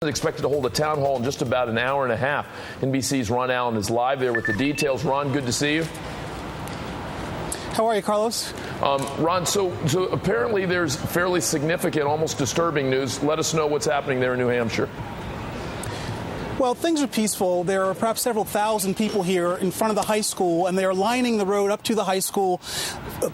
Expected to hold a town hall in just about an hour and a half. NBC's Ron Allen is live there with the details. Ron, good to see you. How are you, Carlos? Ron, so apparently there's fairly significant, almost disturbing news. Let us know what's happening there in New Hampshire. Well, things are peaceful. There are perhaps several thousand people here in front of the high school, and they are lining the road up to the high school.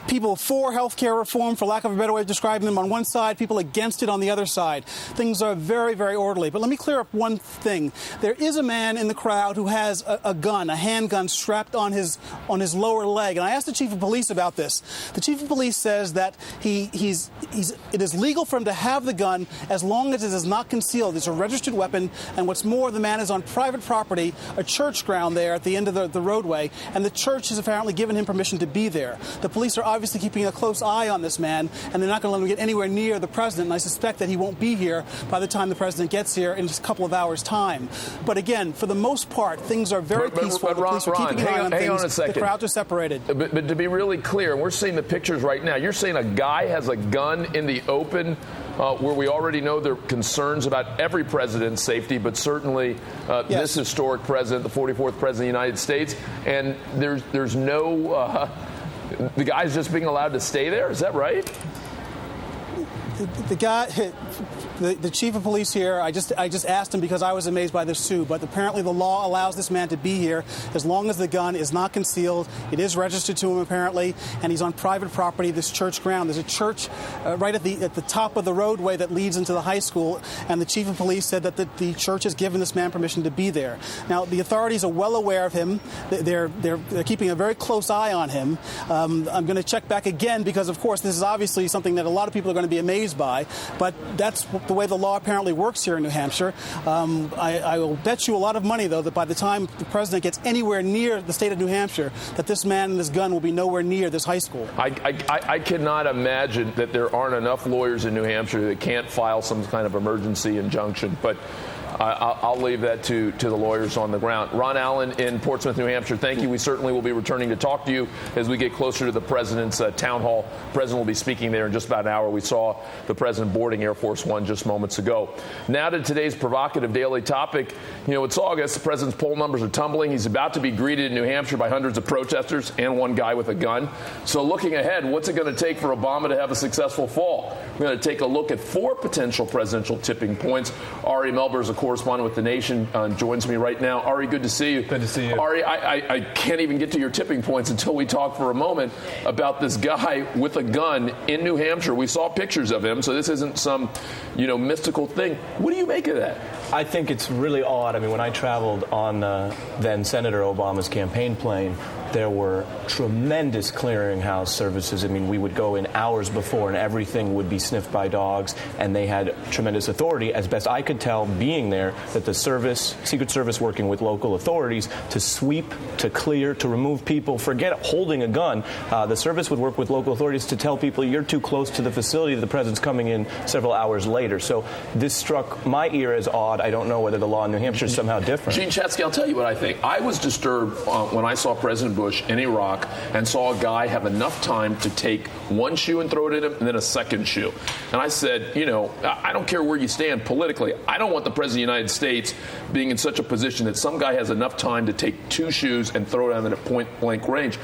People for health care reform, for lack of a better way of describing them, on one side, people against it on the other side. Things are very, very orderly. But let me clear up one thing. There is a man in the crowd who has a gun, a handgun strapped on his lower leg. And I asked the chief of police about this. The chief of police says that it is legal for him to have the gun as long as it is not concealed. It's a registered weapon, and what's more, the man is on private property, a church ground there at the end of the roadway, and the church has apparently given him permission to be there. The police are obviously keeping a close eye on this man, and they're not going to let him get anywhere near the president, and I suspect that he won't be here by the time the president gets here in just a couple of hours' time. But again, for the most part, things are very peaceful. But Ron, hang on a second. The crowds are separated. But to be really clear, we're seeing the pictures right now. You're saying a guy has a gun in the open where we already know there are concerns about every president's safety, but certainly this historic president, the 44th president of the United States, and there's no the guy's just being allowed to stay there. Is that right? The chief of police here, I just asked him because I was amazed by this too, but apparently the law allows this man to be here as long as the gun is not concealed. It is registered to him apparently, and he's on private property, this church ground. There's a church right at the top of the roadway that leads into the high school, and the chief of police said that the church has given this man permission to be there. Now, the authorities are well aware of him. They're keeping a very close eye on him. I'm going to check back again because, of course, this is obviously something that a lot of people are going to be amazed by, but that's the way the law apparently works here in New Hampshire. I will bet you a lot of money, though, that by the time the president gets anywhere near the state of New Hampshire, that this man and this gun will be nowhere near this high school. I cannot imagine that there aren't enough lawyers in New Hampshire that can't file some kind of emergency injunction, but I'll leave that to the lawyers on the ground. Ron Allen in Portsmouth, New Hampshire, thank you. We certainly will be returning to talk to you as we get closer to the president's town hall. The president will be speaking there in just about an hour. We saw the president boarding Air Force One just moments ago. Now to today's provocative daily topic. You know, it's August. The president's poll numbers are tumbling. He's about to be greeted in New Hampshire by hundreds of protesters and one guy with a gun. So looking ahead, what's it going to take for Obama to have a successful fall? We're going to take a look at 4 potential presidential tipping points. Ari Melber is a correspondent with The Nation, joins me right now. Ari, good to see you. Good to see you. Ari, I can't even get to your tipping points until we talk for a moment about this guy with a gun in New Hampshire. We saw pictures of him, so this isn't some, mystical thing. What do you make of that? I think it's really odd. I mean, when I traveled on then Senator Obama's campaign plane, there were tremendous clearinghouse services. I mean, we would go in hours before and everything would be sniffed by dogs, and they had tremendous authority, as best I could tell being there, that the Secret Service working with local authorities to sweep, to clear, to remove people. Forget holding a gun. The service would work with local authorities to tell people you're too close to the facility, the president's coming in several hours later. So this struck my ear as odd. I don't know whether the law in New Hampshire is somehow different. Gene Chatsky, I'll tell you what I think. I was disturbed when I saw President Bush in Iraq and saw a guy have enough time to take one shoe and throw it in him and then a second shoe. And I said, I don't care where you stand politically. I don't want the president of the United States being in such a position that some guy has enough time to take 2 shoes and throw them at point-blank range.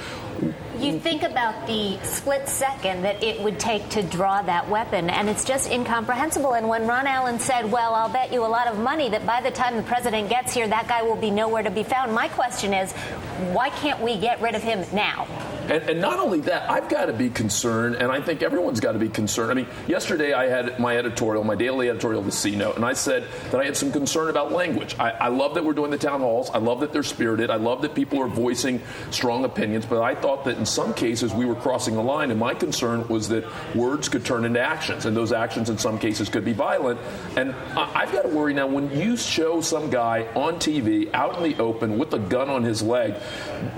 You think about the split second that it would take to draw that weapon, and it's just incomprehensible. And when Ron Allen said, well, I'll bet you a lot of money that by the time the president gets here, that guy will be nowhere to be found, my question is, why can't we get rid of him now? And not only that, I've got to be concerned, and I think everyone's got to be concerned. I mean, yesterday I had my daily editorial, the C-Note, and I said that I had some concern about language. I love that we're doing the town halls. I love that they're spirited. I love that people are voicing strong opinions, but I thought that in some cases we were crossing the line, and my concern was that words could turn into actions, and those actions in some cases could be violent. And I've got to worry now, when you show some guy on TV out in the open with a gun on his leg,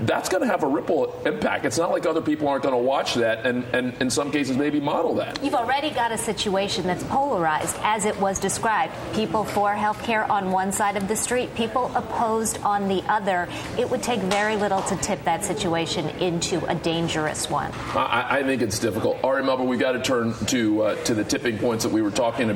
that's going to have a ripple impact. It's not like other people aren't going to watch that and in some cases maybe model that. You've already got a situation that's polarized, as it was described. People for health care on one side of the street, people opposed on the other. It would take very little to tip that situation into a dangerous one. I think it's difficult. Ari Melber, we've got to turn to the tipping points that we were talking about.